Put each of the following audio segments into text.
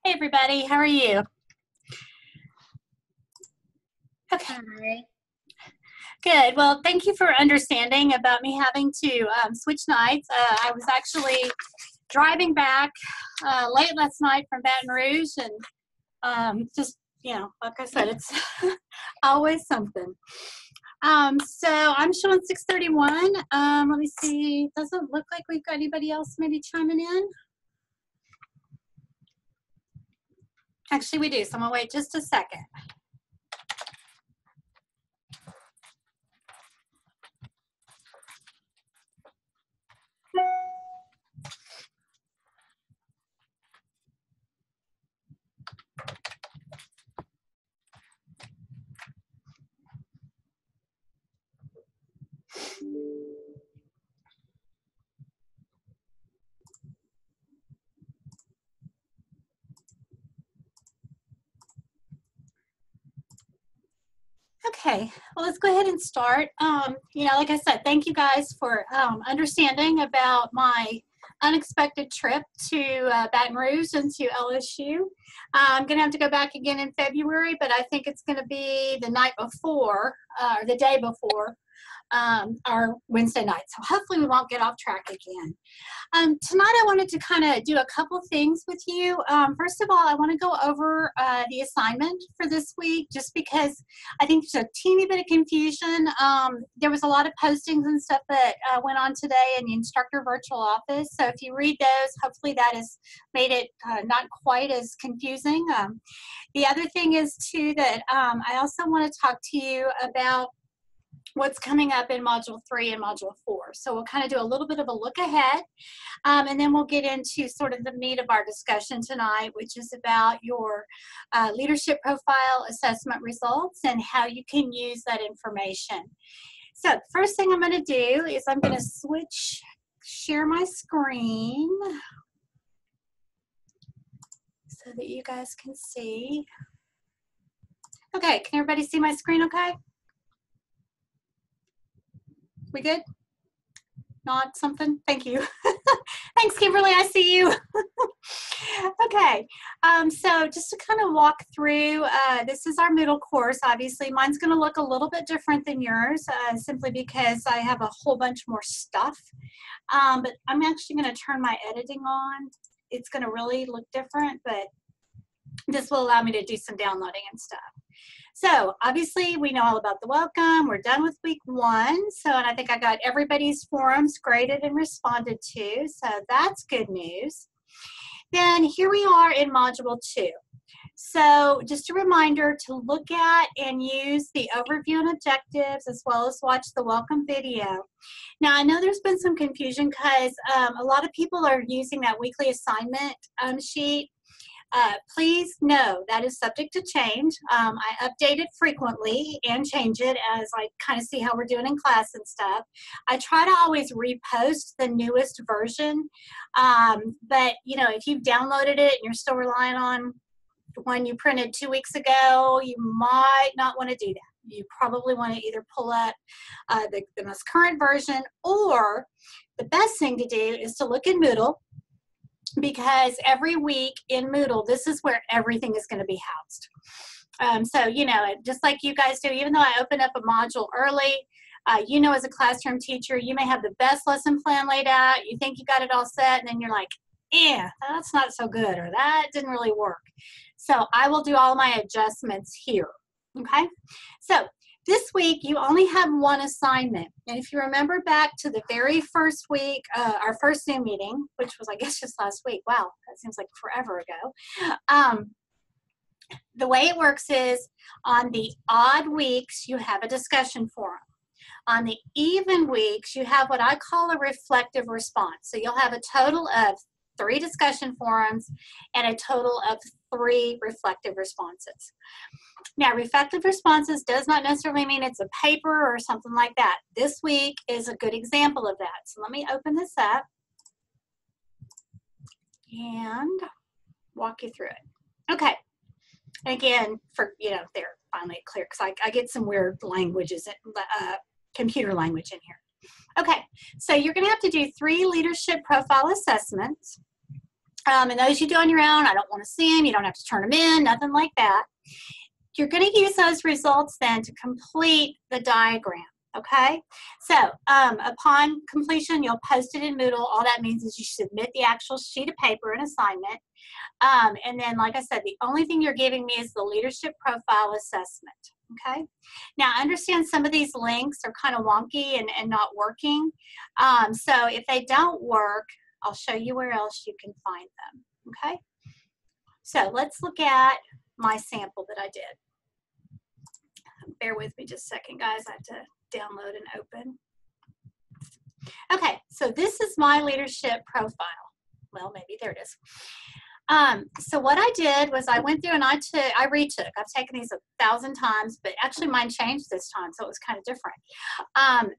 Hey everybody, how are you? Okay, Hi. good. Well, thank you for understanding about me having to switch nights. I was actually driving back late last night from Baton Rouge, and just, like I said, it's always something. So I'm showing 6:31. Let me see. Doesn't look like we've got anybody else maybe chiming in. Actually, we do, so I'm gonna wait just a second. Okay, well, let's go ahead and start. Like I said, thank you guys for understanding about my unexpected trip to Baton Rouge and to LSU. I'm going to have to go back again in February, but I think it's going to be the night before, or the day before, our Wednesday night. So hopefully we won't get off track again. Tonight I wanted to kind of do a couple things with you. First of all, I want to go over the assignment for this week, just because I think there's a teeny bit of confusion. There was a lot of postings and stuff that went on today in the instructor virtual office. So if you read those, hopefully that has made it not quite as confusing. The other thing is too that I also want to talk to you about what's coming up in Module 3 and Module 4. So we'll kind of do a little bit of a look ahead, and then we'll get into sort of the meat of our discussion tonight, which is about your leadership profile assessment results and how you can use that information. So the first thing I'm going to do is I'm going to share my screen so that you guys can see. Okay, can everybody see my screen okay? We good? Not something? Thank you. Thanks, Kimberly. I see you. Okay. So just to kind of walk through, this is our Moodle course. Obviously, mine's going to look a little bit different than yours, simply because I have a whole bunch more stuff. But I'm actually going to turn my editing on. It's going to really look different, but this will allow me to do some downloading and stuff. So obviously we know all about the welcome. We're done with week 1. And I think I got everybody's forums graded and responded to. So that's good news. Then here we are in Module 2. So just a reminder to look at and use the overview and objectives, as well as watch the welcome video. Now I know there's been some confusion because a lot of people are using that weekly assignment sheet. Please know that is subject to change. I update it frequently and change it as I kind of see how we're doing in class and stuff. I try to always repost the newest version, but if you've downloaded it and you're still relying on one you printed 2 weeks ago, you might not want to do that. You probably want to either pull up the most current version, or the best thing to do is to look in Moodle, because every week in Moodle, this is where everything is going to be housed. So, just like you guys do, even though I open up a module early, as a classroom teacher, you may have the best lesson plan laid out. You think you got it all set, and then you're like, that's not so good, or that didn't really work. So I will do all my adjustments here, okay? So this week, you only have one assignment. And if you remember back to the very first week, our first Zoom meeting, which was, I guess, just last week. Wow, that seems like forever ago. The way it works is on the odd weeks, you have a discussion forum. On the even weeks, you have what I call a reflective response. So you'll have a total of 3 discussion forums and a total of 3 reflective responses. Now, reflective responses does not necessarily mean it's a paper or something like that. This week is a good example of that. So let me open this up and walk you through it. Okay. Again, they're finally clear, because I get some weird languages, computer language in here. Okay, so you're going to have to do 3 leadership profile assessments. And those you do on your own, I don't want to see them. You don't have to turn them in, nothing like that. You're going to use those results then to complete the diagram. Okay, so upon completion, you'll post it in Moodle. All that means is you submit the actual sheet of paper and assignment. And then, like I said, the only thing you're giving me is the leadership profile assessment. Okay, now I understand some of these links are kind of wonky and not working. So if they don't work, I'll show you where else you can find them. Okay, so let's look at my sample that I did. Bear with me just a second, guys. I have to download and open. Okay, so this is my leadership profile. Well, maybe there it is. So what I did was I went through and I retook. I've taken these 1,000 times, but actually mine changed this time, so it was kind of different.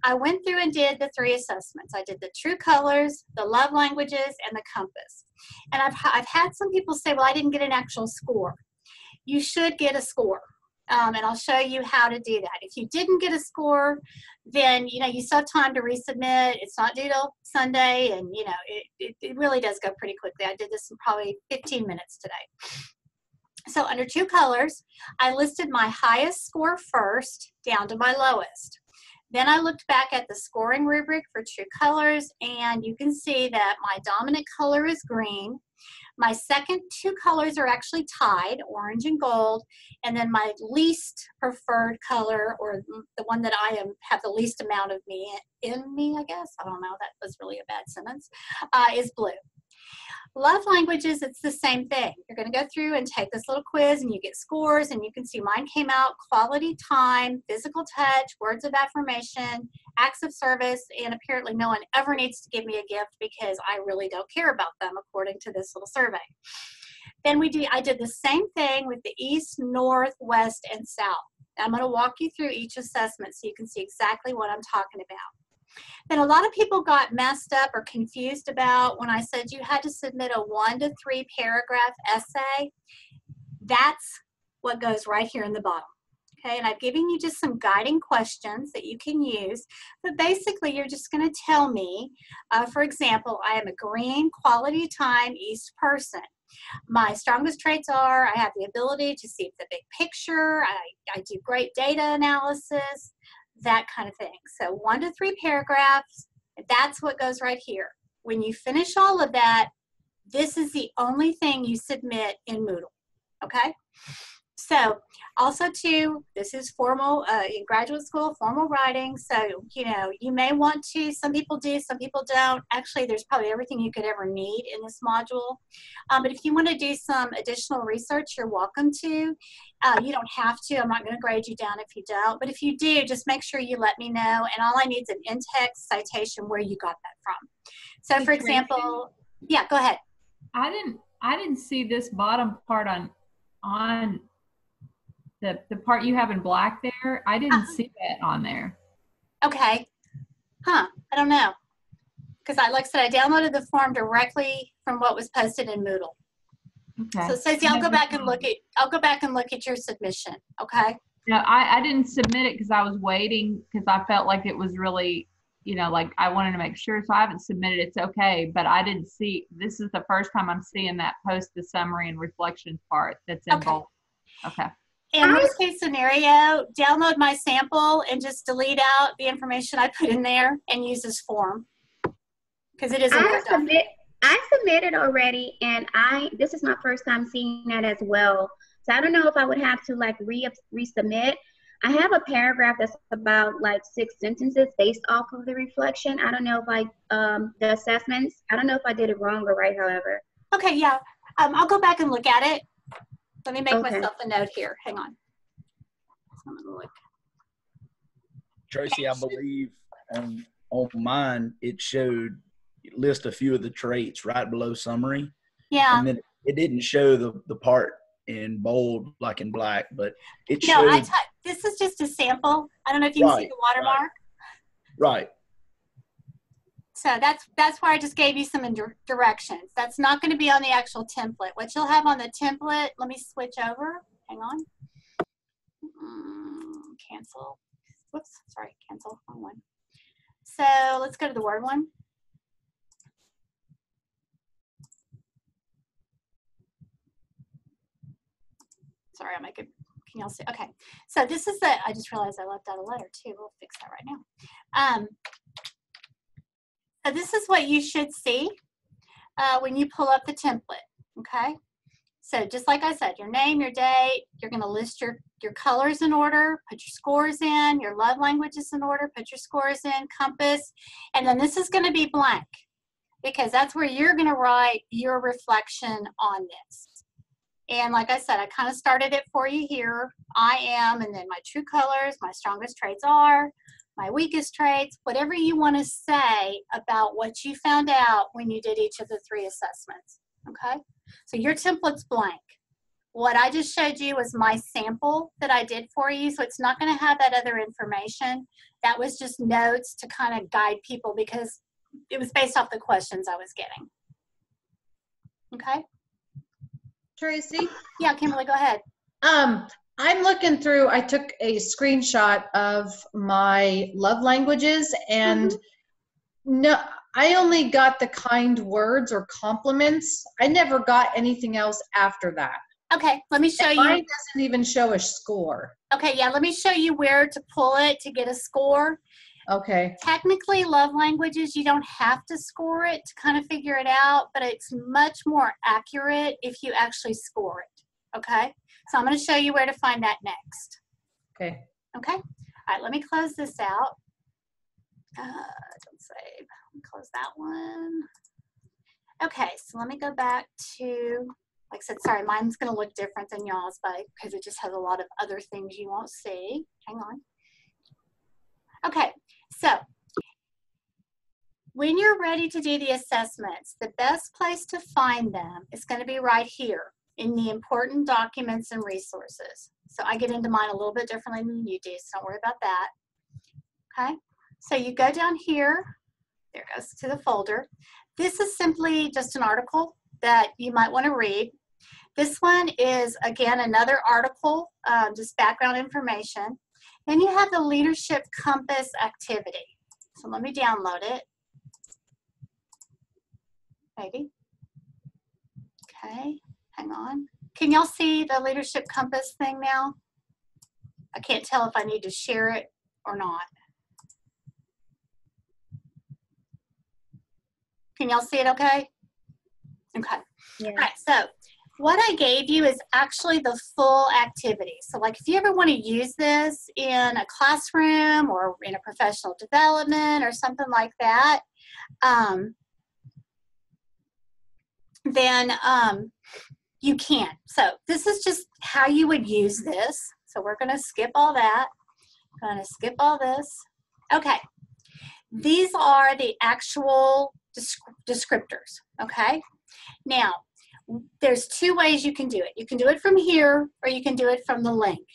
I went through and did the 3 assessments. I did the true colors, the love languages, and the compass. And I've had some people say, well, I didn't get an actual score. You should get a score. And I'll show you how to do that. If you didn't get a score, then, you know, you still have time to resubmit. It's not due till Sunday, and, you know, it really does go pretty quickly. I did this in probably 15 minutes today. So under true colors, I listed my highest score first down to my lowest. Then I looked back at the scoring rubric for true colors, and you can see that my dominant color is green. My second 2 colors are actually tied, orange and gold, and then my least preferred color, or the one that I have the least amount of me in me, I guess. I don't know, that was really a bad sentence, is blue. Love languages, it's the same thing. You're going to go through and take this little quiz, and you get scores, and you can see mine came out quality time, physical touch, words of affirmation, acts of service, and apparently no one ever needs to give me a gift because I really don't care about them according to this little survey. Then I did the same thing with the east, north, west, and south. I'm going to walk you through each assessment so you can see exactly what I'm talking about. Then a lot of people got messed up or confused about when I said you had to submit a 1 to 3 paragraph essay. That's what goes right here in the bottom. Okay, and I've given you just some guiding questions that you can use, but basically you're just going to tell me, for example, I am a green, quality time, east person. My strongest traits are I have the ability to see the big picture, I do great data analysis, that kind of thing. So 1 to 3 paragraphs, that's what goes right here. When you finish all of that, this is the only thing you submit in Moodle, okay? So also too, this is formal, in graduate school, formal writing. So, you know, you may want to, some people do, some people don't. Actually, there's probably everything you could ever need in this module. But if you want to do some additional research, you're welcome to. You don't have to. I'm not going to grade you down if you don't. But if you do, just make sure you let me know. And all I need is an in-text citation where you got that from. So for example, yeah, go ahead. I didn't see this bottom part on the part you have in black there. I didn't see that on there. Okay. Huh, I don't know. Because like I said, I downloaded the form directly from what was posted in Moodle. Okay. So Stacey, I'll go back and look at your submission, okay? No, I didn't submit it because I was waiting because I felt like it was really, you know, like I wanted to make sure, so I haven't submitted. It's okay, but I didn't see, this is the first time I'm seeing that post the summary and reflections part that's in bold. Okay. In worst case scenario, download my sample and just delete out the information I put in there and use this form because it is a Word document. I submitted already, and this is my first time seeing that as well. So I don't know if I would have to like resubmit. I have a paragraph that's about like 6 sentences based off of the reflection. I don't know if the assessments, I don't know if I did it wrong or right, however. Okay, yeah. I'll go back and look at it. Let me make myself a note here. Hang on. I'm gonna look. Tracy, I believe on mine, it showed, list a few of the traits right below summary. Yeah. And then it didn't show the part in bold like in black, but it showed. No, this is just a sample. I don't know if you can see the watermark. Right. So that's where I just gave you some directions. That's not going to be on the actual template. What you'll have on the template, let me switch over. Hang on. Cancel. Whoops, sorry, cancel. Wrong one. So let's go to the Word one. Sorry, can y'all see? Okay, so this is I just realized I left out a letter too. We'll fix that right now. So this is what you should see when you pull up the template, okay? So just like I said, your name, your date, you're gonna list your colors in order, put your scores in, your love languages in order, put your scores in, compass, and then this is gonna be blank because that's where you're gonna write your reflection on this. And like I said, I kind of started it for you here. I am, and then my true colors, my strongest traits are, my weakest traits, whatever you want to say about what you found out when you did each of the 3 assessments, okay? So your template's blank. What I just showed you was my sample that I did for you, so it's not going to have that other information. That was just notes to kind of guide people because it was based off the questions I was getting. Okay? Tracy? Yeah, Kimberly, go ahead. I'm looking through, I took a screenshot of my love languages and no, I only got the kind words or compliments. I never got anything else after that. Okay, let me show you. Mine doesn't even show a score. Okay, yeah, let me show you where to pull it to get a score. Okay. Technically, love languages, you don't have to score it to kind of figure it out, but it's much more accurate if you actually score it, okay? So I'm going to show you where to find that next. Okay. Okay? All right, let me close this out. Don't save. Let me close that one. Okay, so let me go back to, like I said, sorry, mine's going to look different than y'all's, but because it just has a lot of other things you won't see. Hang on. Okay, so when you're ready to do the assessments, the best place to find them is going to be right here in the important documents and resources. So I get into mine a little bit differently than you do, so don't worry about that. Okay, so you go down here, there it goes to the folder. This is simply just an article that you might want to read. This one is, again, another article, just background information. Then you have the Leadership Compass activity. So let me download it. Maybe. Okay, hang on. Can y'all see the Leadership Compass thing now? I can't tell if I need to share it or not. Can y'all see it okay? Okay. Yeah. All right, so what I gave you is actually the full activity. So like if you ever want to use this in a classroom or in a professional development or something like that, then you can. So this is just how you would use this. So we're going to skip all that. I'm going to skip all this. Okay. These are the actual descriptors, okay? Now, there's 2 ways you can do it. You can do it from here or you can do it from the link.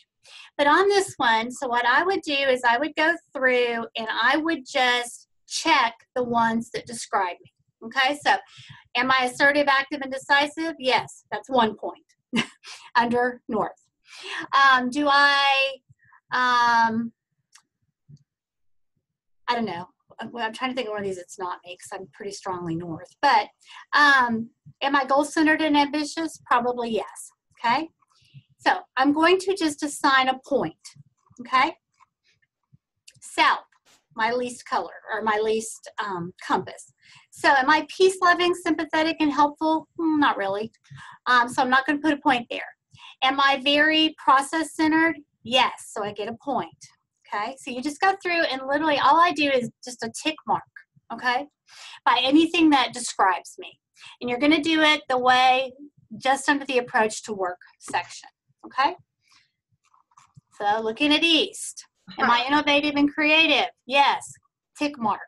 But on this one, so what I would do is I would go through and I would just check the ones that describe me, okay? So am I assertive, active, and decisive? Yes, that's 1 point under North. Do I don't know. I'm trying to think of one of these it's not me because I'm pretty strongly North. But am I goal-centered and ambitious? Probably yes, okay? So I'm going to just assign a point, okay? South, my least color or my least compass. So am I peace-loving, sympathetic, and helpful? Not really. So I'm not going to put a point there. Am I very process-centered? Yes, so I get a point. Okay, so you just go through and literally all I do is just a tick mark, okay, by anything that describes me. And you're going to do it the way just under the approach to work section, okay? So looking at East, am I innovative and creative? Yes, tick mark.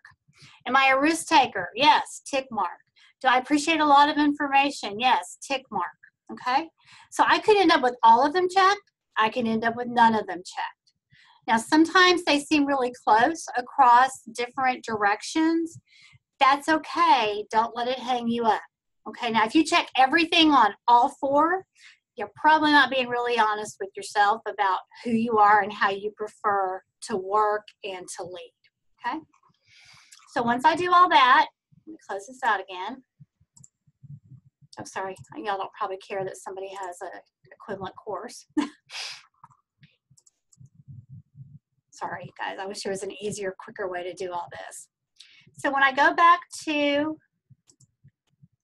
Am I a risk taker? Yes, tick mark. Do I appreciate a lot of information? Yes, tick mark, okay? So I could end up with all of them checked. I can end up with none of them checked. Now, sometimes they seem really close across different directions. That's okay. Don't let it hang you up. Okay, now if you check everything on all 4, you're probably not being really honest with yourself about who you are and how you prefer to work and to lead. Okay, so once I do all that, let me close this out again. I'm sorry, y'all don't probably care that somebody has a equivalent course. Sorry, guys. I wish there was an easier, quicker way to do all this. So when I go back to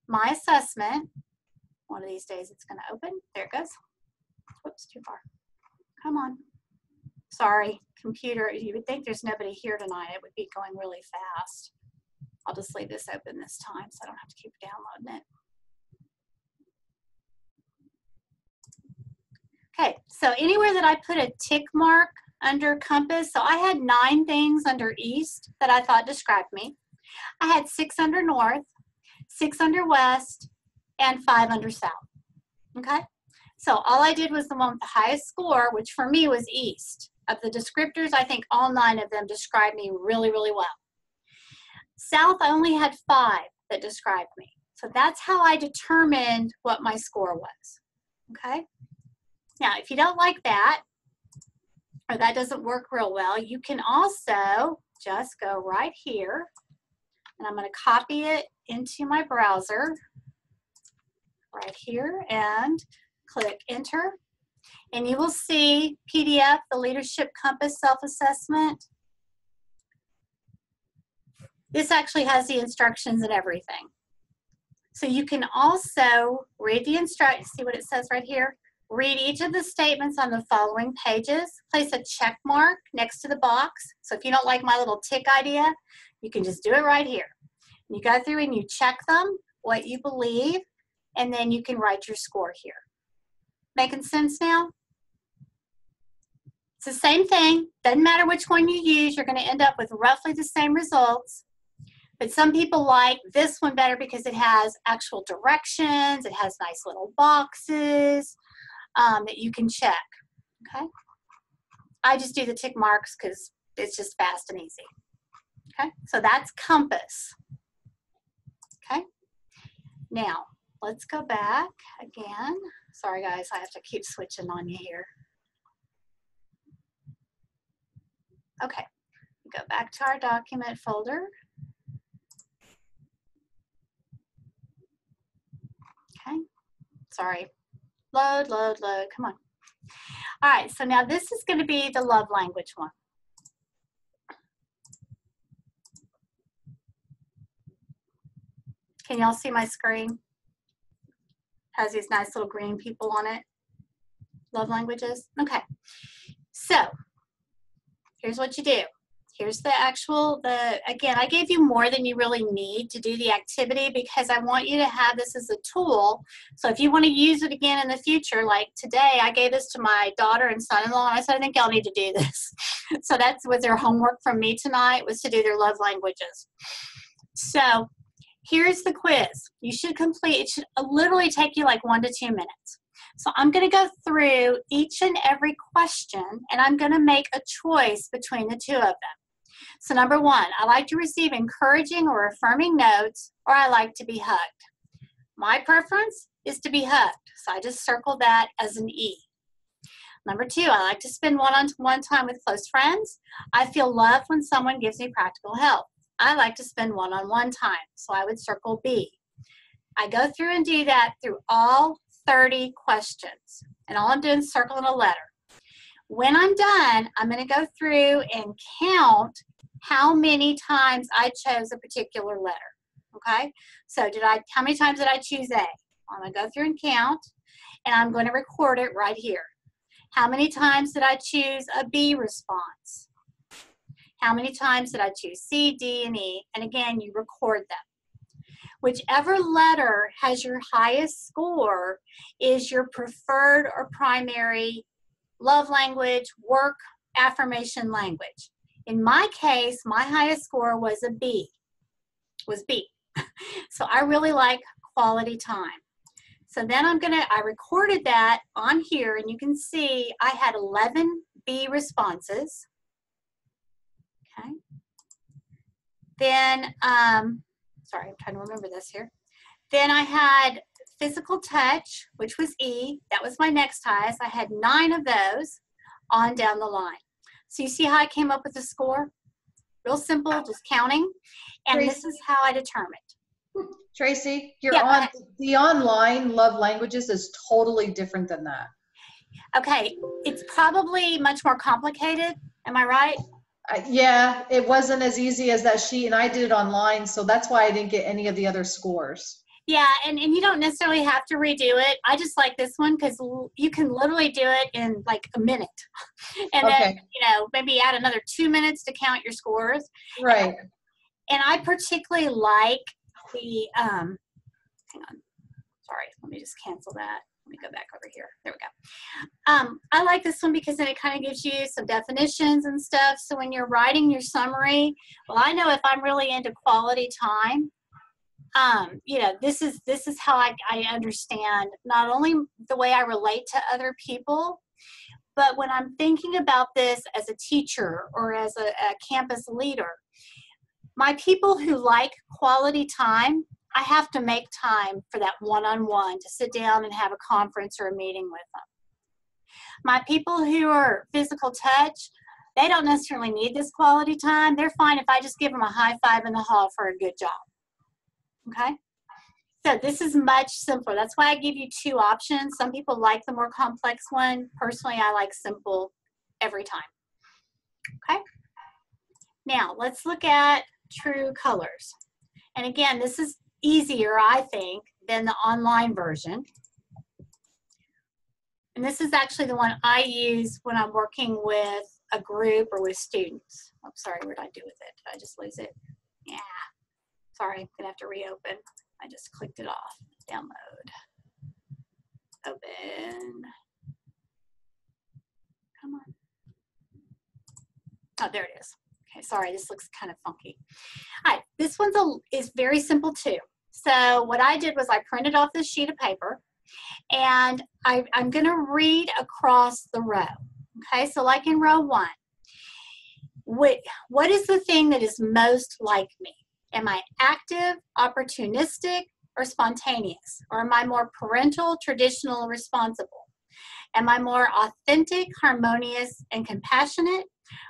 my assessment, one of these days it's going to open. There it goes. Whoops, too far. Come on. Sorry, computer. You would think there's nobody here tonight. It would be going really fast. I'll just leave this open this time so I don't have to keep downloading it. Okay, so anywhere that I put a tick mark under compass, so I had 9 things under east that I thought described me. I had 6 under north, 6 under west, and 5 under south. Okay, so all I did was the one with the highest score, which for me was east. Of the descriptors, I think all 9 of them described me really, really well. South, I only had 5 that described me. So that's how I determined what my score was. Okay, now if you don't like that, or that doesn't work real well, you can also just go right here, and I'm going to copy it into my browser right here and click enter, and you will see PDF, the Leadership Compass Self-Assessment. This actually has the instructions and everything. So you can also read the instructions, see what it says right here? Read each of the statements on the following pages. Place a check mark next to the box. So if you don't like my little tick idea, you can just do it right here. You go through and you check them, what you believe, and then you can write your score here. Making sense now? It's the same thing. Doesn't matter which one you use, you're going to end up with roughly the same results. But some people like this one better because it has actual directions, it has nice little boxes that you can check, okay? I just do the tick marks because it's just fast and easy, okay? So that's compass, okay? Now, let's go back again. Sorry, guys, I have to keep switching on you here. Okay, go back to our document folder. Okay, sorry. Load, load, load, come on. All right, so now this is going to be the love language one. Can y'all see my screen? Has these nice little green people on it. Love languages. Okay, so here's what you do. Here's the actual, again, I gave you more than you really need to do the activity because I want you to have this as a tool. So if you want to use it again in the future, like today, I gave this to my daughter and son-in-law, and I said, I think y'all need to do this. So that was their homework from me tonight, was to do their love languages. So here's the quiz. You should complete, it should literally take you like 1 to 2 minutes. So I'm going to go through each and every question, and I'm going to make a choice between the 2 of them. So number 1, I like to receive encouraging or affirming notes, or I like to be hugged. My preference is to be hugged, so I just circle that as an E. Number 2, I like to spend one-on-one time with close friends. I feel loved when someone gives me practical help. I like to spend one-on-one time, so I would circle B. I go through and do that through all 30 questions, and all I'm doing is circling a letter. When I'm done, I'm going to go through and count how many times I chose a particular letter, okay? So how many times did I choose A? I'm going to go through and count, and I'm going to record it right here. How many times did I choose a B response? How many times did I choose C, D, and E? And again, you record them. Whichever letter has your highest score is your preferred or primary love language, work, affirmation language. In my case, my highest score was a B, So I really like quality time. So then I recorded that on here, and you can see I had 11 B responses. Okay. Then, sorry, I'm trying to remember this here. Then I had physical touch, which was E. That was my next highest. I had 9 of those on down the line. So you see how I came up with the score? Real simple, just counting. And Tracy, this is how I determined. Tracy, the online love languages is totally different than that. Okay, it's probably much more complicated. Am I right? Yeah, it wasn't as easy as that sheet, and I did it online, so that's why I didn't get any of the other scores. Yeah, and you don't necessarily have to redo it. I just like this one because you can literally do it in like a minute. And Okay. then, you know, maybe add another 2 minutes to count your scores. Right. And I particularly like the, hang on, sorry, let me just cancel that. Let me go back over here. There we go. I like this one because then it kind of gives you some definitions and stuff. So when you're writing your summary, well, I know if I'm really into quality time, you know, this is how I understand not only the way I relate to other people, but when I'm thinking about this as a teacher or as a campus leader, my people who like quality time, I have to make time for that one-on-one to sit down and have a conference or a meeting with them. My people who are physical touch, they don't necessarily need this quality time. They're fine if I just give them a high five in the hall for a good job. Okay? So this is much simpler. That's why I give you two options. Some people like the more complex one. Personally, I like simple every time. Okay? Now, let's look at true colors. And again, this is easier, I think, than the online version. And this is actually the one I use when I'm working with a group or with students. I'm sorry, what did I do with it? Did I just lose it? Yeah. Sorry, I'm gonna have to reopen. I just clicked it off. Download. Open. Come on. Oh, there it is. Okay, sorry, this looks kind of funky. All right, this one is very simple too. So what I did was I printed off this sheet of paper, and I'm gonna read across the row. Okay, so like in row 1, what is the thing that is most like me? Am I active, opportunistic, or spontaneous? Or am I more parental, traditional, responsible? Am I more authentic, harmonious, and compassionate?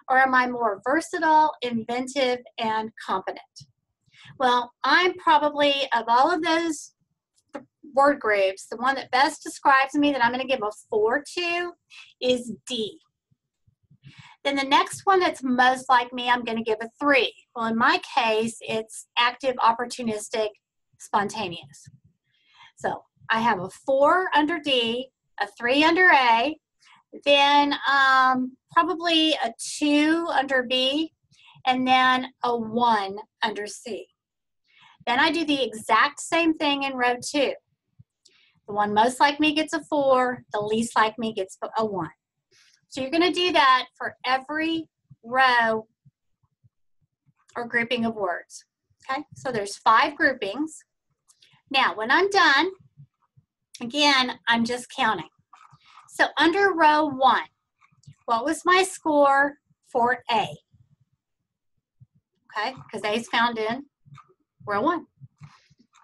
Or am I more versatile, inventive, and competent? Well, I'm probably, of all of those word groups, the one that best describes me that I'm going to give a 4 to is D. Then the next one that's most like me, I'm going to give a 3. Well, in my case, it's active, opportunistic, spontaneous. So I have a 4 under D, a 3 under A, then probably a 2 under B, and then a 1 under C. Then I do the exact same thing in row 2. The one most like me gets a 4, the least like me gets a 1. So you're going to do that for every row or grouping of words. Okay, so there's 5 groupings. Now, when I'm done, again, I'm just counting. So under row 1, what was my score for A? Okay, because A is found in row 1.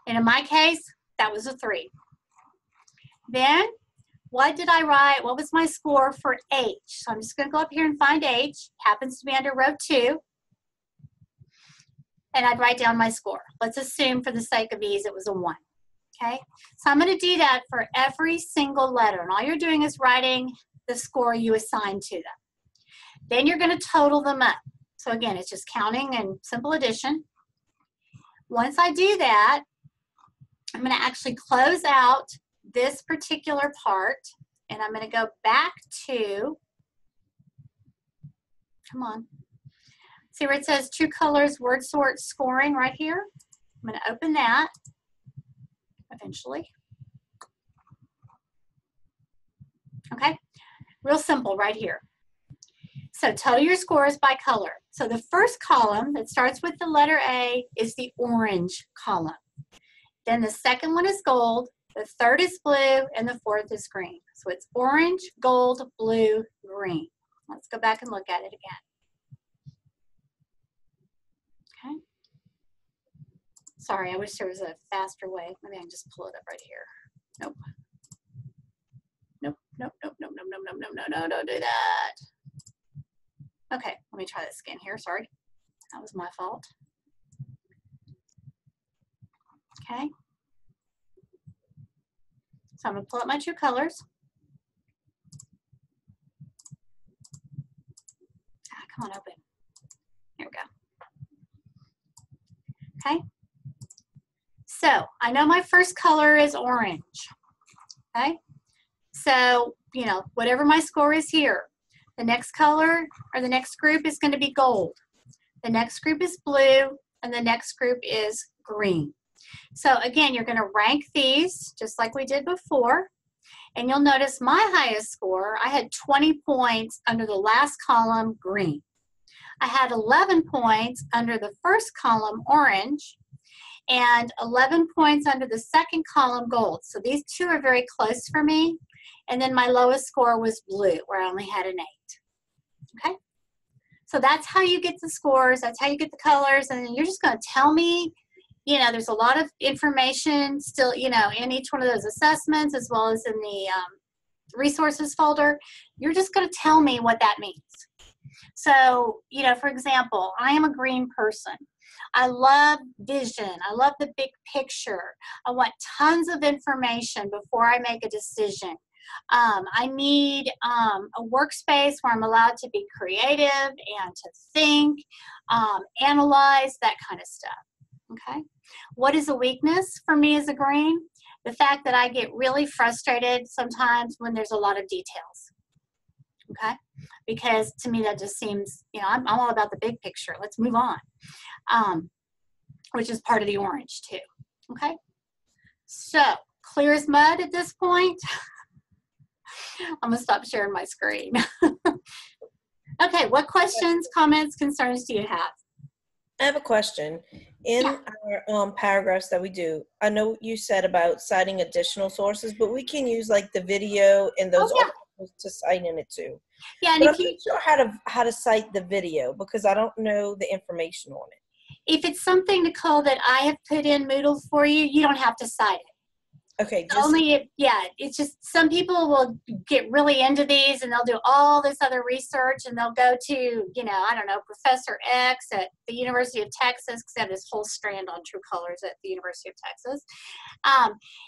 And in my case, that was a 3. Then, what did I write? What was my score for H? So I'm just going to go up here and find H. Happens to be under row 2. And I'd write down my score. Let's assume for the sake of ease it was a 1. Okay? So I'm going to do that for every single letter. And all you're doing is writing the score you assigned to them. Then you're going to total them up. So again, it's just counting and simple addition. Once I do that, I'm going to actually close out this particular part, and I'm going to go back to, come on, see where it says True Colors Word Sort Scoring right here? I'm going to open that eventually. Okay, real simple right here. So total your scores by color. So the first column that starts with the letter A is the orange column. Then the second one is gold, the third is blue, and the fourth is green. So it's orange, gold, blue, green. Let's go back and look at it again. Okay. Sorry, I wish there was a faster way. Maybe I can just pull it up right here. Nope. Nope, nope, nope, nope, nope, nope, nope, nope, no, don't do that. Okay, let me try this again here. Sorry, that was my fault. Okay. So I'm going to pull up my True Colors. Come on, open. Here we go. Okay. So I know my first color is orange. Okay. So, you know, whatever my score is here, the next color or the next group is going to be gold. The next group is blue, and the next group is green. So again, you're going to rank these just like we did before. And you'll notice my highest score, I had 20 points under the last column, green. I had 11 points under the first column, orange, and 11 points under the second column, gold. So these two are very close for me. And then my lowest score was blue, where I only had an 8. Okay? So that's how you get the scores. That's how you get the colors. And then you're just going to tell me, you know, there's a lot of information still, you know, in each one of those assessments, as well as in the resources folder. You're just going to tell me what that means. So, you know, for example, I am a green person. I love vision. I love the big picture. I want tons of information before I make a decision. I need a workspace where I'm allowed to be creative and to think, analyze, that kind of stuff. Okay. What is a weakness for me as a green? The fact that I get really frustrated sometimes when there's a lot of details. Okay. Because to me that just seems, you know, I'm all about the big picture. Let's move on. Which is part of the orange too. Okay. So clear as mud at this point. I'm gonna stop sharing my screen. Okay. What questions, comments, concerns do you have? I have a question. In our paragraphs that we do, I know you said about citing additional sources, but we can use like the video and those articles to cite in it too. Yeah, and but if I'm not sure how to cite the video because I don't know the information on it. If it's something, Nicole, that I have put in Moodle for you, you don't have to cite it. Okay. It's just some people will get really into these and they'll do all this other research and they'll go to, you know, I don't know, Professor X at the University of Texas, because they have this whole strand on true colors at the University of Texas.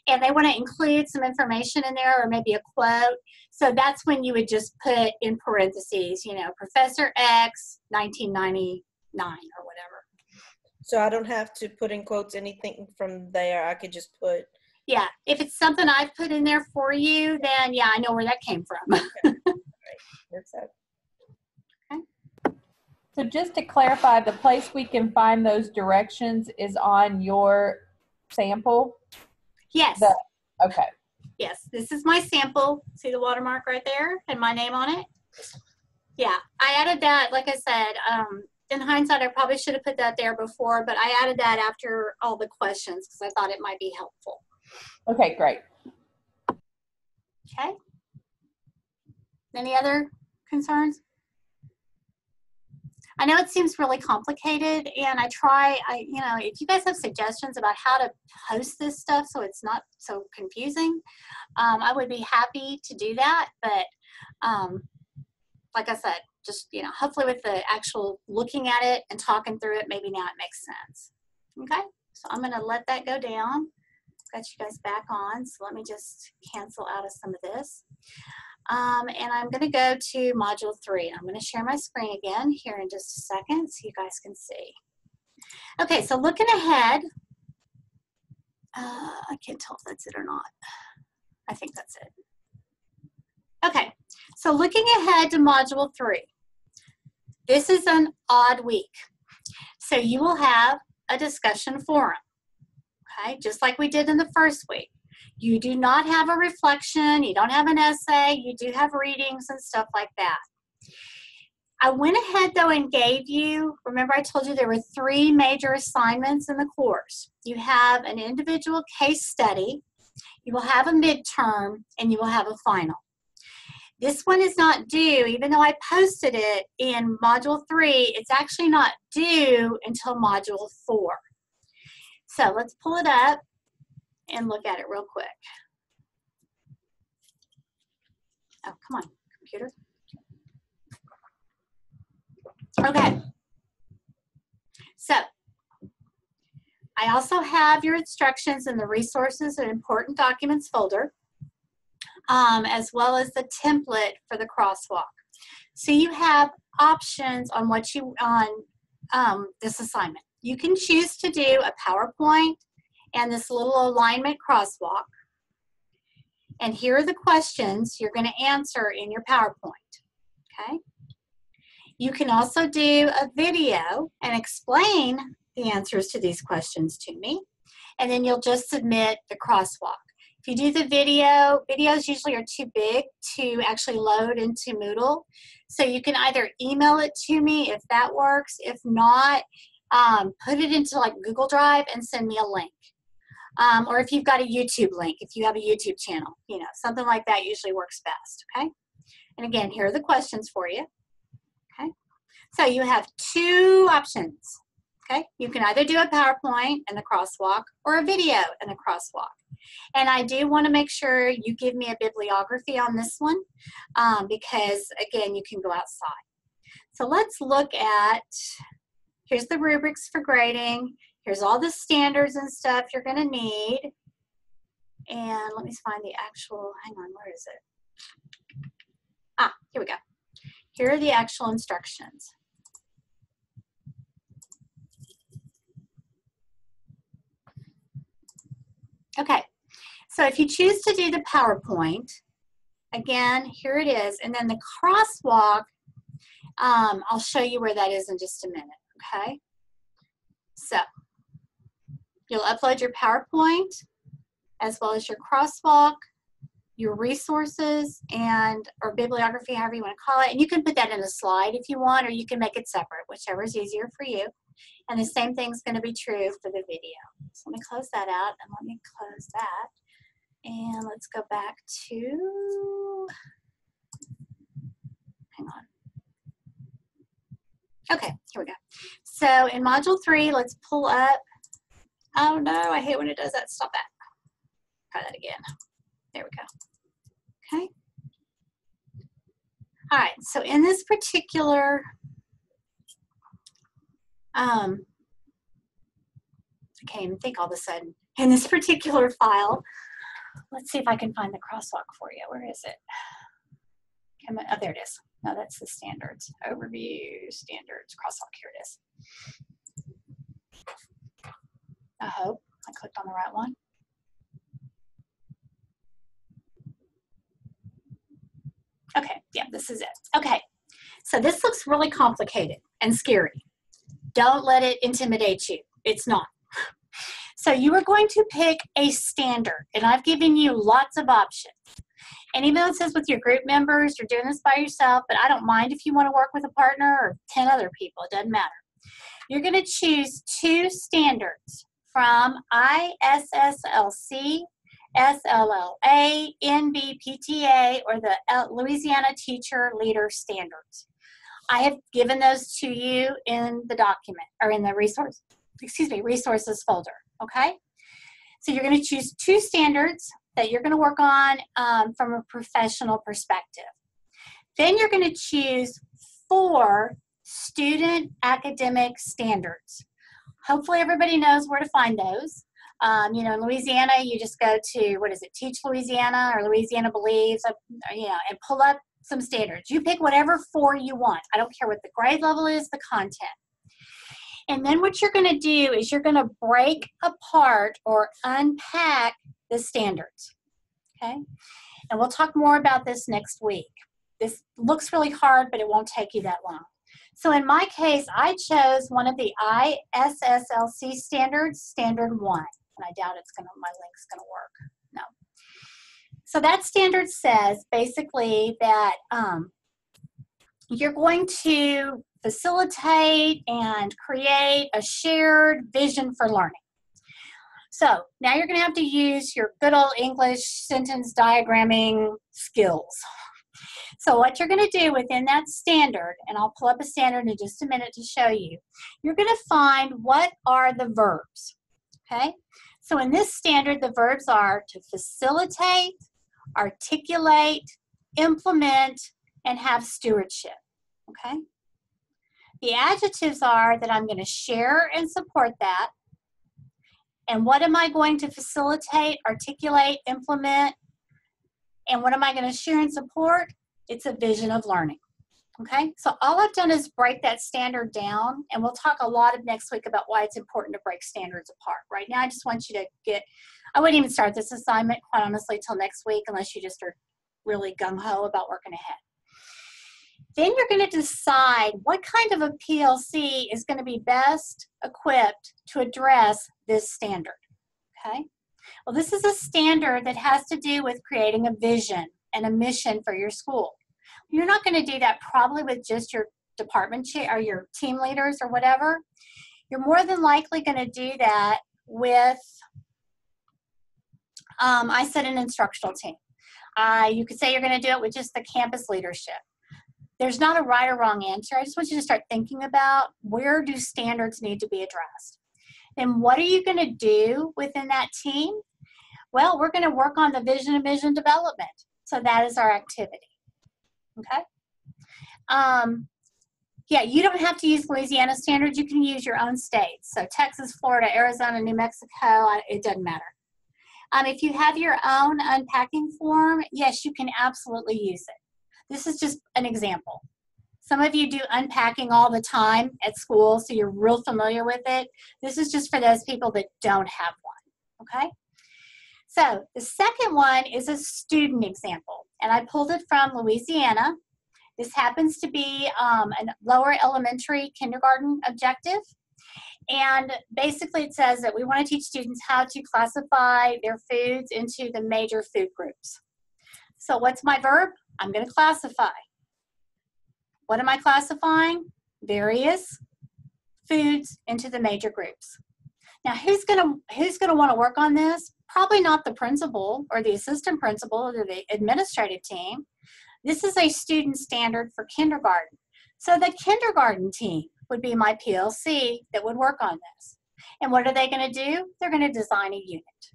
And they want to include some information in there or maybe a quote. So that's when you would just put in parentheses, you know, Professor X, 1999 or whatever. So I don't have to put in quotes anything from there. I could just put. Yeah, if it's something I've put in there for you, then yeah, I know where that came from. Okay. That's it. Okay. So just to clarify, the place we can find those directions is on your sample? Yes. Okay. Yes, this is my sample. See the watermark right there and my name on it? Yeah, I added that, like I said, in hindsight, I probably should have put that there before, but I added that after all the questions because I thought it might be helpful. Okay, great. Okay. Any other concerns? I know it seems really complicated, and you know, if you guys have suggestions about how to post this stuff so it's not so confusing, I would be happy to do that. But like I said, just, you know, hopefully with the actual looking at it and talking through it, maybe now it makes sense. Okay, so I'm going to let that go down. Got you guys back on, so let me just cancel out of some of this. And I'm going to go to Module 3. I'm going to share my screen again here in just a second so you guys can see. Okay, so looking ahead, I can't tell if that's it or not. I think that's it. Okay, so looking ahead to Module 3. This is an odd week. So you will have a discussion forum. Okay, just like we did in the first week. You do not have a reflection, you don't have an essay, you do have readings and stuff like that. I went ahead though and gave you, remember I told you there were 3 major assignments in the course. You have an individual case study, you will have a midterm, and you will have a final. This one is not due, even though I posted it in Module 3, it's actually not due until Module 4. So let's pull it up and look at it real quick. Oh, come on, computer. Okay. So I also have your instructions in the resources and important documents folder, as well as the template for the crosswalk. So you have options on what you, on this assignment. You can choose to do a PowerPoint and this little alignment crosswalk. And here are the questions you're going to answer in your PowerPoint, okay? You can also do a video and explain the answers to these questions to me, and then you'll just submit the crosswalk. If you do the video, videos usually are too big to actually load into Moodle, so you can either email it to me if that works. If not, put it into like Google Drive and send me a link. Or if you've got a YouTube link, if you have a YouTube channel, you know, something like that usually works best, okay? And again, here are the questions for you, okay? So you have two options, okay? You can either do a PowerPoint and the crosswalk or a video and the crosswalk. And I do want to make sure you give me a bibliography on this one because, again, you can go outside. So let's look at, here's the rubrics for grading. Here's all the standards and stuff you're going to need. And let me find the actual, hang on, where is it? Ah, here we go. Here are the actual instructions. Okay, so if you choose to do the PowerPoint, again, here it is. And then the crosswalk, I'll show you where that is in just a minute, okay? So you'll upload your PowerPoint as well as your crosswalk, your resources, and or bibliography, however you want to call it. And you can put that in a slide if you want, or you can make it separate, whichever is easier for you. And the same thing's going to be true for the video. So let me close that out, and let me close that. And let's go back to, hang on. Okay, here we go. So in Module 3, let's pull up, oh no, I hate when it does that. Stop that. Try that again. There we go. Okay. All right, so in this particular, I can't even think all of a sudden. In this particular file, let's see if I can find the crosswalk for you. Where is it? Oh, there it is. No, that's the standards. Overview, standards, crosswalk. Here it is. I hope I clicked on the right one. Okay, yeah, this is it. Okay, so this looks really complicated and scary. Don't let it intimidate you. It's not. So you are going to pick a standard, and I've given you lots of options. And even though it says with your group members, you're doing this by yourself, but I don't mind if you want to work with a partner or 10 other people. It doesn't matter. You're going to choose 2 standards from ISSLC, SLLA, NBPTA, or the Louisiana Teacher Leader Standards. I have given those to you in the document, or in the resources folder, okay? So you're going to choose 2 standards that you're going to work on from a professional perspective. Then you're going to choose 4 student academic standards. Hopefully everybody knows where to find those. You know, in Louisiana, you just go to, what is it, Teach Louisiana or Louisiana Believes, you know, and pull up some standards. You pick whatever 4 you want. I don't care what the grade level is, the content. And then what you're going to do is you're going to break apart or unpack the standards, okay? And we'll talk more about this next week. This looks really hard, but it won't take you that long. So in my case, I chose one of the ISSLC standards, Standard 1. And I doubt it's my link's gonna work, no. So that standard says basically that you're going to facilitate and create a shared vision for learning. So now you're going to have to use your good old English sentence diagramming skills. So what you're going to do within that standard, and I'll pull up a standard in just a minute to show you, you're going to find what are the verbs, okay? So in this standard, the verbs are to facilitate, articulate, implement, and have stewardship, okay? The adjectives are that I'm going to share and support that. And what am I going to facilitate, articulate, implement? And what am I going to share and support? It's a vision of learning. Okay, so all I've done is break that standard down, and we'll talk a lot of next week about why it's important to break standards apart. Right now, I just want you to get, I wouldn't even start this assignment, quite honestly, till next week, unless you just are really gung-ho about working ahead. Then you're going to decide what kind of a PLC is going to be best equipped to address this standard. Okay, well, this is a standard that has to do with creating a vision and a mission for your school. You're not going to do that probably with just your department chair or your team leaders or whatever. You're more than likely going to do that with, I said, an instructional team. You could say you're going to do it with just the campus leadership. There's not a right or wrong answer. I just want you to start thinking about, where do standards need to be addressed? And what are you going to do within that team? Well, we're going to work on the vision and mission development. So that is our activity. Okay. Yeah, you don't have to use Louisiana standards. You can use your own states. So Texas, Florida, Arizona, New Mexico, it doesn't matter. If you have your own unpacking form, yes, you can absolutely use it. This is just an example. Some of you do unpacking all the time at school, so you're real familiar with it. This is just for those people that don't have one, okay? So the second one is a student example, and I pulled it from Louisiana. This happens to be a lower elementary kindergarten objective. And basically it says that we want to teach students how to classify their foods into the major food groups. So what's my verb? I'm going to classify. What am I classifying? Various foods into the major groups. Now, who's going to want to work on this? Probably not the principal or the assistant principal or the administrative team. This is a student standard for kindergarten. So the kindergarten team would be my PLC that would work on this. And what are they going to do? They're going to design a unit.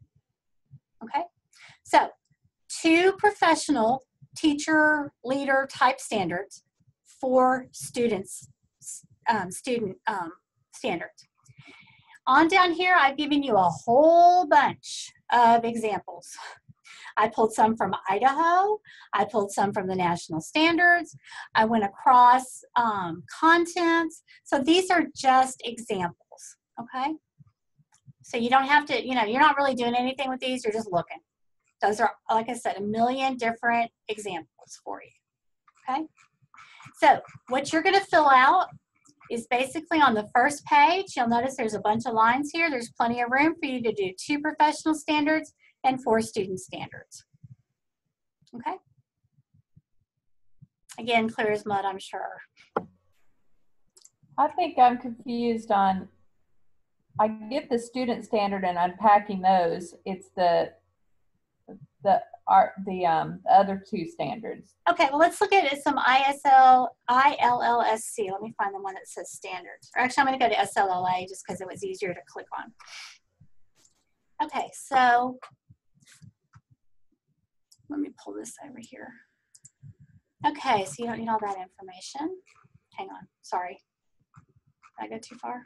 Okay? So 2 professional teacher leader type standards for students, standards. On down here, I've given you a whole bunch of examples. I pulled some from Idaho. I pulled some from the national standards. I went across contents. So these are just examples, okay? So you don't have to, you're not really doing anything with these. You're just looking. Those are, like I said, a million different examples for you, okay? So what you're going to fill out is basically on the first page. You'll notice there's a bunch of lines here. There's plenty of room for you to do 2 professional standards and 4 student standards. Okay? Again, clear as mud, I'm sure. I think I'm confused on, I get the student standard and unpacking those. It's the other 2 standards. Okay, well, let's look at some ILLSC. Let me find the one that says standards. Or actually, I'm going to go to SLLA just because it was easier to click on. Okay, so let me pull this over here. Okay, so you don't need all that information. Hang on, sorry. Did I go too far?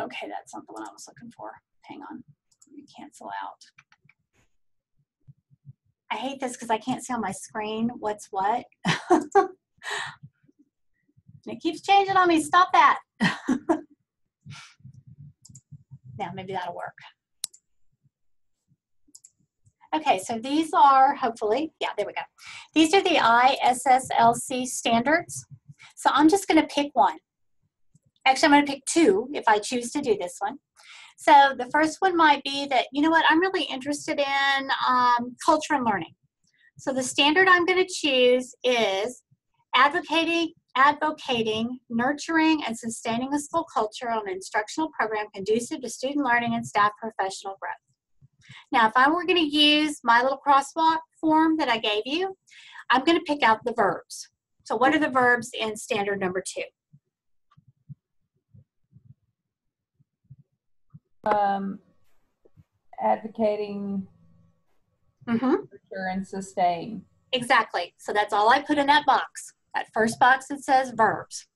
Okay, that's not the one I was looking for. Hang on, let me cancel out. I hate this because I can't see on my screen what's what. It keeps changing on me, stop that. Now, maybe that'll work. Okay, so these are, hopefully, yeah, there we go. These are the ISSLC standards. So I'm just going to pick one. Actually, I'm going to pick 2 if I choose to do this one. So the first one might be that, you know what, I'm really interested in culture and learning. So the standard I'm going to choose is advocating, nurturing, and sustaining a school culture on an instructional program conducive to student learning and staff professional growth. Now, if I were going to use my little crosswalk form that I gave you, I'm going to pick out the verbs. So what are the verbs in standard number 2? Advocating, nurture, and sustain. Exactly. So that's all I put in that box. That first box that says verbs.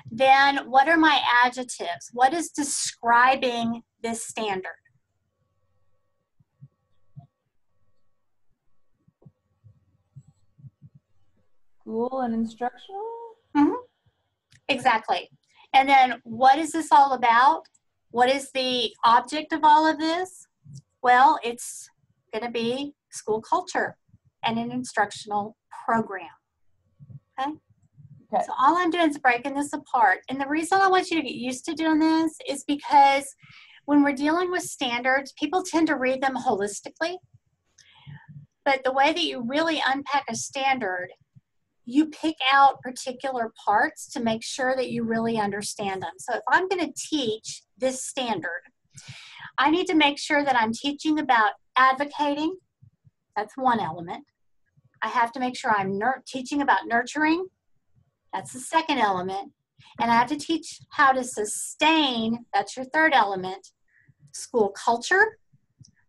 Then what are my adjectives? What is describing this standard? School and instructional? Mm-hmm. Exactly. And then what is this all about? What is the object of all of this? Well, it's going to be school culture and an instructional program. Okay? Okay. So all I'm doing is breaking this apart. And the reason I want you to get used to doing this is because when we're dealing with standards, people tend to read them holistically. But the way that you really unpack a standard, you pick out particular parts to make sure that you really understand them. So if I'm going to teach this standard, I need to make sure that I'm teaching about advocating. That's one element. I have to make sure I'm teaching about nurturing. That's the second element. And I have to teach how to sustain. That's your third element. School culture.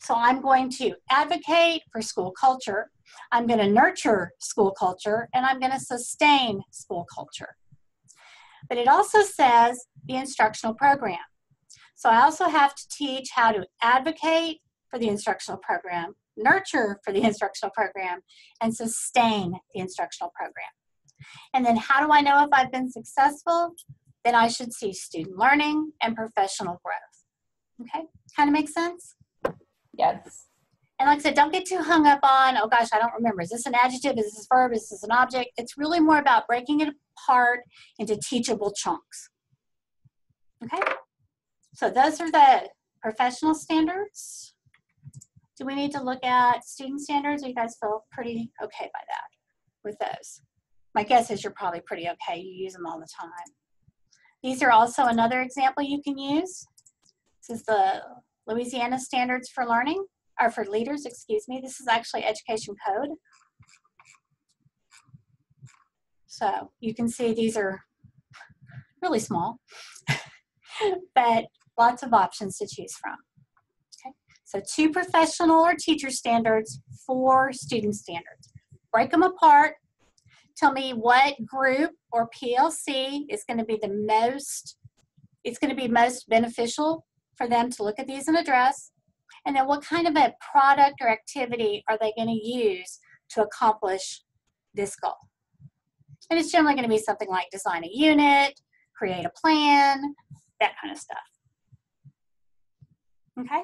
So I'm going to advocate for school culture. I'm going to nurture school culture, and I'm going to sustain school culture. But it also says the instructional program. So I also have to teach how to advocate for the instructional program, nurture for the instructional program, and sustain the instructional program. And then how do I know if I've been successful? Then I should see student learning and professional growth. Okay, kind of makes sense? Yes. And like I said, don't get too hung up on, oh gosh, I don't remember. Is this an adjective? Is this a verb? Is this an object? It's really more about breaking it apart into teachable chunks. Okay? So those are the professional standards. Do we need to look at student standards? Or you guys feel pretty okay by that with those? My guess is you're probably pretty okay. You use them all the time. These are also another example you can use. This is the Louisiana Standards for Learning, or for Leaders, excuse me. This is actually education code. So you can see these are really small, but lots of options to choose from. Okay, so 2 professional or teacher standards, 4 student standards. Break them apart. Tell me what group or PLC is going to be the most, it's going to be most beneficial for them to look at these and address. And then what kind of a product or activity are they going to use to accomplish this goal? And it's generally going to be something like design a unit, create a plan, that kind of stuff. Okay?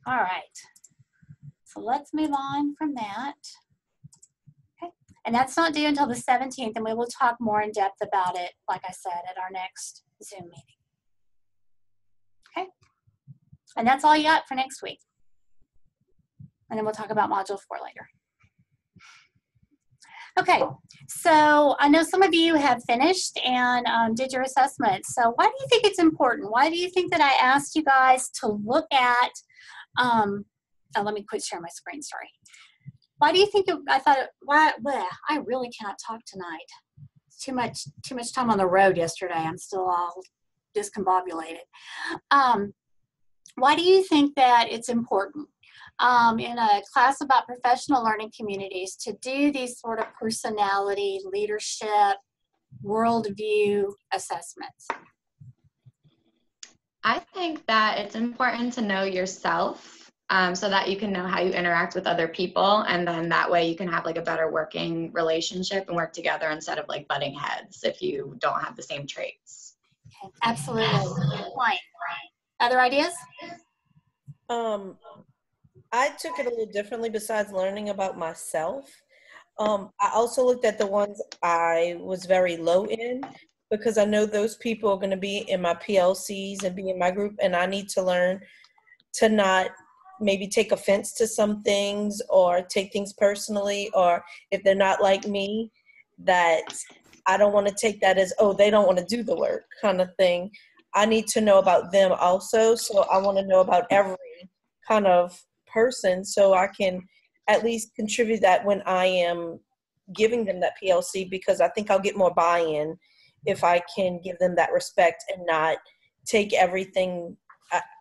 All right. So let's move on from that. Okay. And that's not due until the 17th, and we will talk more in depth about it, like I said, at our next Zoom meeting. Okay? And that's all you got for next week. And then we'll talk about Module 4 later. Okay, so I know some of you have finished and did your assessment. So why do you think it's important? Why do you think that I asked you guys to look at, oh, let me quit sharing my screen, sorry. Why do you think I thought, I really cannot talk tonight. Too much time on the road yesterday. I'm still all discombobulated. Why do you think that it's important in a class about professional learning communities to do these sort of personality, leadership, worldview assessments? I think that it's important to know yourself so that you can know how you interact with other people, and then that way you can have like a better working relationship and work together instead of like butting heads if you don't have the same traits. Okay, absolutely. Good point. Other ideas? I took it a little differently besides learning about myself. I also looked at the ones I was very low in, because I know those people are going to be in my PLCs and be in my group, and I need to learn to not maybe take offense to some things or take things personally, or if they're not like me, that I don't want to take that as, oh, they don't want to do the work kind of thing. I need to know about them also, so I want to know about every kind of person so I can at least contribute that when I am giving them that PLC, because I think I'll get more buy-in if I can give them that respect and not take everything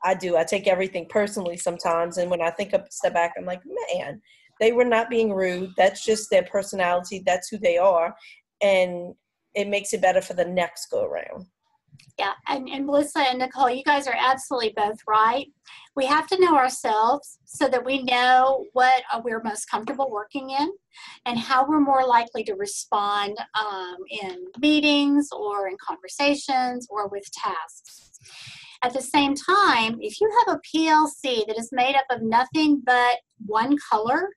I do. I take everything personally sometimes, and when I think a step back, I'm like, man, they were not being rude. That's just their personality. That's who they are, and it makes it better for the next go around. Yeah, and Melissa and Nicole, you guys are absolutely both right. We have to know ourselves so that we know what we're most comfortable working in and how we're more likely to respond in meetings or in conversations or with tasks. At the same time, if you have a PLC that is made up of nothing but one color,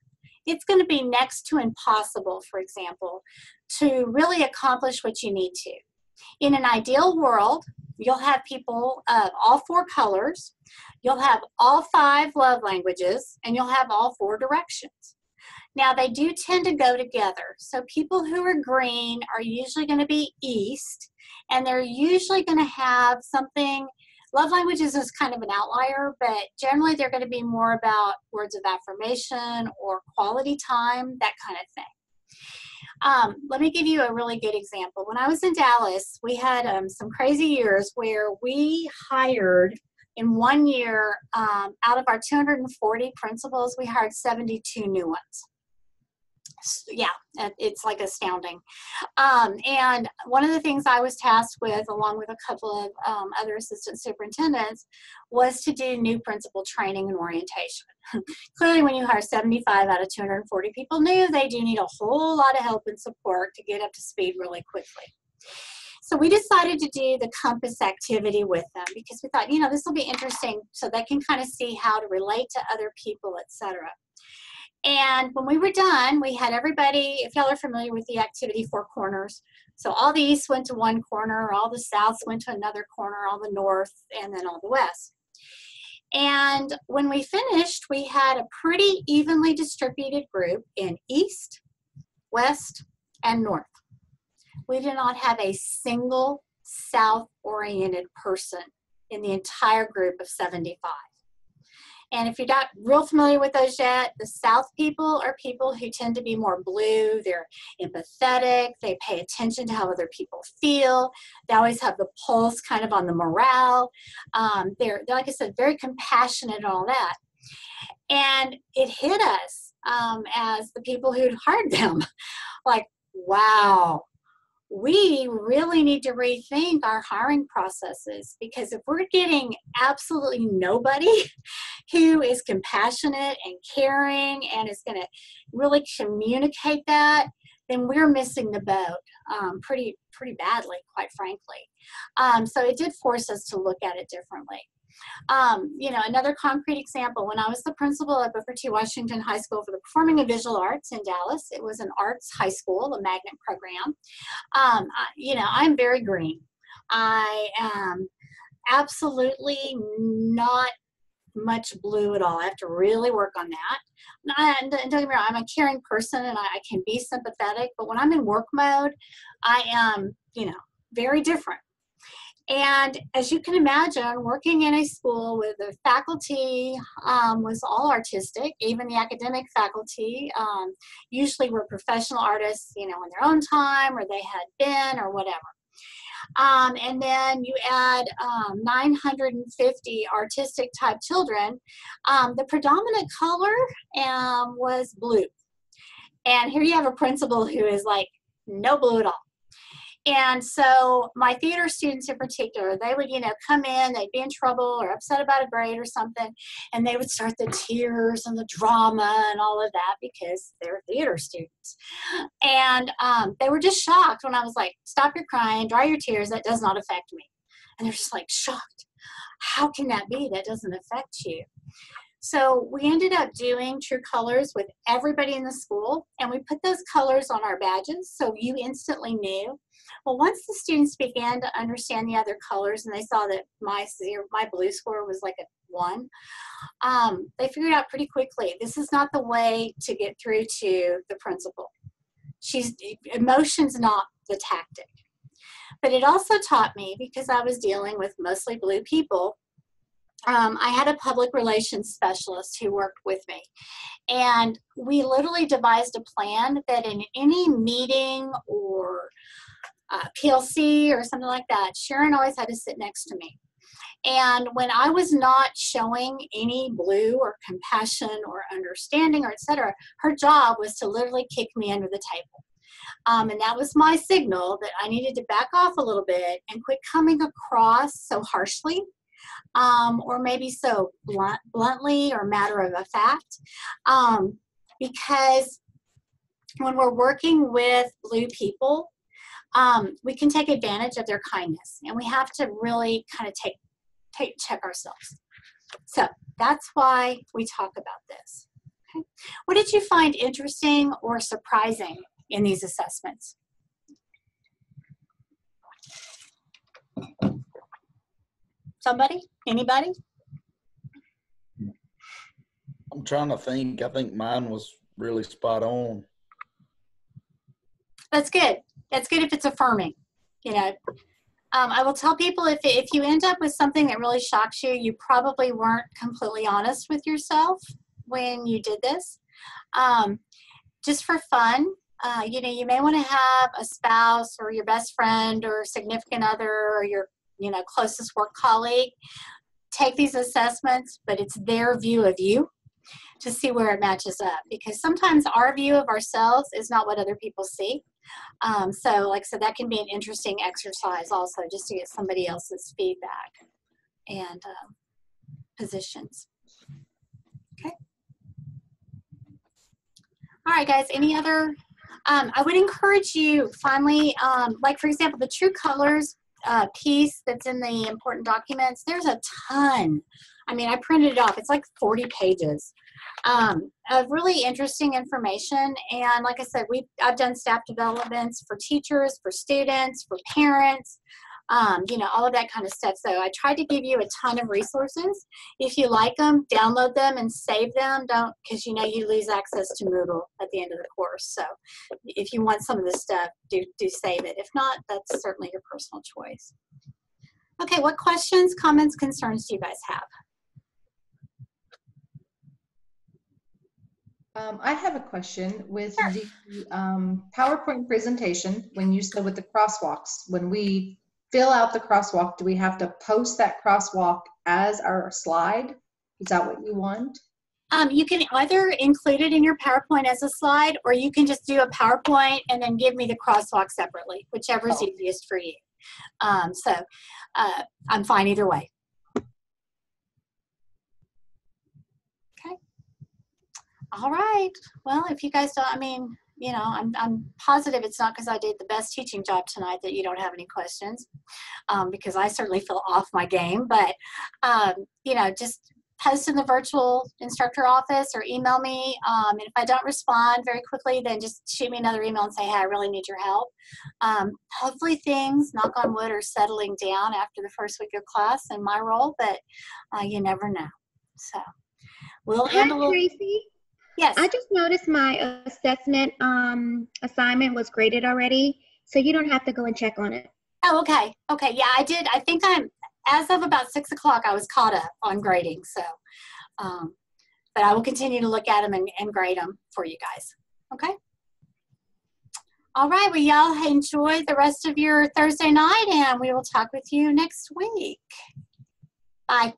it's going to be next to impossible, for example, to really accomplish what you need to. In an ideal world, you'll have people of all 4 colors, you'll have all 5 love languages, and you'll have all 4 directions. Now, they do tend to go together. So people who are green are usually going to be east, and they're usually going to have something. Love languages is kind of an outlier, but generally they're going to be more about words of affirmation or quality time, that kind of thing. Let me give you a really good example. When I was in Dallas, we had some crazy years where we hired in 1 year, out of our 240 principals, we hired 72 new ones. Yeah, it's like astounding. And one of the things I was tasked with, along with a couple of other assistant superintendents, was to do new principal training and orientation. Clearly, when you hire 75 out of 240 people new, they do need a whole lot of help and support to get up to speed really quickly. So we decided to do the compass activity with them because we thought, this will be interesting so they can kind of see how to relate to other people, etc. And when we were done, we had everybody, if y'all are familiar with the activity 4 corners, so all the east went to one corner, all the south went to another corner, all the north, and then all the west. And when we finished, we had a pretty evenly distributed group in east, west, and north. We did not have a single south-oriented person in the entire group of 75. And if you're not real familiar with those yet, the South people are people who tend to be more blue. They're empathetic. They pay attention to how other people feel. They always have the pulse kind of on the morale. They're, like I said, very compassionate and all that. And it hit us as the people who'd hired them. Like, wow. We really need to rethink our hiring processes, because if we're getting absolutely nobody who is compassionate and caring and is going to really communicate that, then we're missing the boat pretty badly, quite frankly. So it did force us to look at it differently. Another concrete example, when I was the principal at Booker T. Washington High School for the Performing and Visual Arts in Dallas, it was an arts high school, a magnet program. I'm very green. I am absolutely not much blue at all. I have to really work on that. And don't get me wrong, I'm a caring person and I can be sympathetic, but when I'm in work mode, I am, very different. And as you can imagine, working in a school where the faculty was all artistic, even the academic faculty usually were professional artists, in their own time, or they had been, or whatever. And then you add 950 artistic type children. The predominant color was blue. And here you have a principal who is like, no blue at all. And so my theater students in particular, they would, come in, they'd be in trouble or upset about a grade or something, and they would start the tears and the drama and all of that because they're theater students. And they were just shocked when I was like, stop your crying, dry your tears, that does not affect me. And they're just like shocked. How can that be? That doesn't affect you. So we ended up doing true colors with everybody in the school, and we put those colors on our badges so you instantly knew. Well, once the students began to understand the other colors and they saw that my blue score was like a 1, they figured out pretty quickly, this is not the way to get through to the principal. Emotion's not the tactic. But it also taught me, because I was dealing with mostly blue people, I had a public relations specialist who worked with me. And we literally devised a plan that in any meeting or PLC or something like that, Sharon always had to sit next to me. And when I was not showing any blue or compassion or understanding or etc., her job was to literally kick me under the table. And that was my signal that I needed to back off a little bit and quit coming across so harshly, or maybe so bluntly or matter of fact, because when we're working with blue people, we can take advantage of their kindness, and we have to really kind of check ourselves. So that's why we talk about this. Okay. What did you find interesting or surprising in these assessments? Somebody? Anybody? I'm trying to think. I think mine was really spot on. That's good. That's good if it's affirming. You know, I will tell people if you end up with something that really shocks you, you probably weren't completely honest with yourself when you did this. Just for fun, you know, you may want to have a spouse or your best friend or significant other or your, you know, closest work colleague take these assessments, but it's their view of you to see where it matches up, because sometimes our view of ourselves is not what other people see. So like I said, that can be an interesting exercise also, just to get somebody else's feedback and positions. Okay. All right, guys, any other, I would encourage you finally, like for example, the true colors piece that's in the important documents, there's a ton. I mean, I printed it off. It's like 40 pages of really interesting information. And like I said, I've done staff developments for teachers, for students, for parents, you know, all of that kind of stuff. So I tried to give you a ton of resources. If you like them, download them and save them. Don't, because you know you lose access to Moodle at the end of the course. So if you want some of this stuff, do save it. If not, that's certainly your personal choice. Okay, what questions, comments, concerns do you guys have? I have a question with the PowerPoint presentation. When you said with the crosswalks, when we fill out the crosswalk, do we have to post that crosswalk as our slide? Is that what you want? You can either include it in your PowerPoint as a slide, or you can just do a PowerPoint and then give me the crosswalk separately, whichever is easiest for you. So I'm fine either way. Okay. All right. Well, if you guys don't, I mean, you know, I'm positive it's not because I did the best teaching job tonight that you don't have any questions, because I certainly feel off my game. But, you know, just post in the virtual instructor office or email me. And if I don't respond very quickly, then just shoot me another email and say, hey, I really need your help. Hopefully things, knock on wood, are settling down after the first week of class in my role, but you never know. So we'll handle it. Tracy? Yes. I just noticed my assessment assignment was graded already, so you don't have to go and check on it. Oh, okay. Okay. Yeah, I did. I think as of about 6 o'clock, I was caught up on grading. So, but I will continue to look at them and grade them for you guys. Okay. All right. Well, y'all enjoy the rest of your Thursday night, and we will talk with you next week. Bye.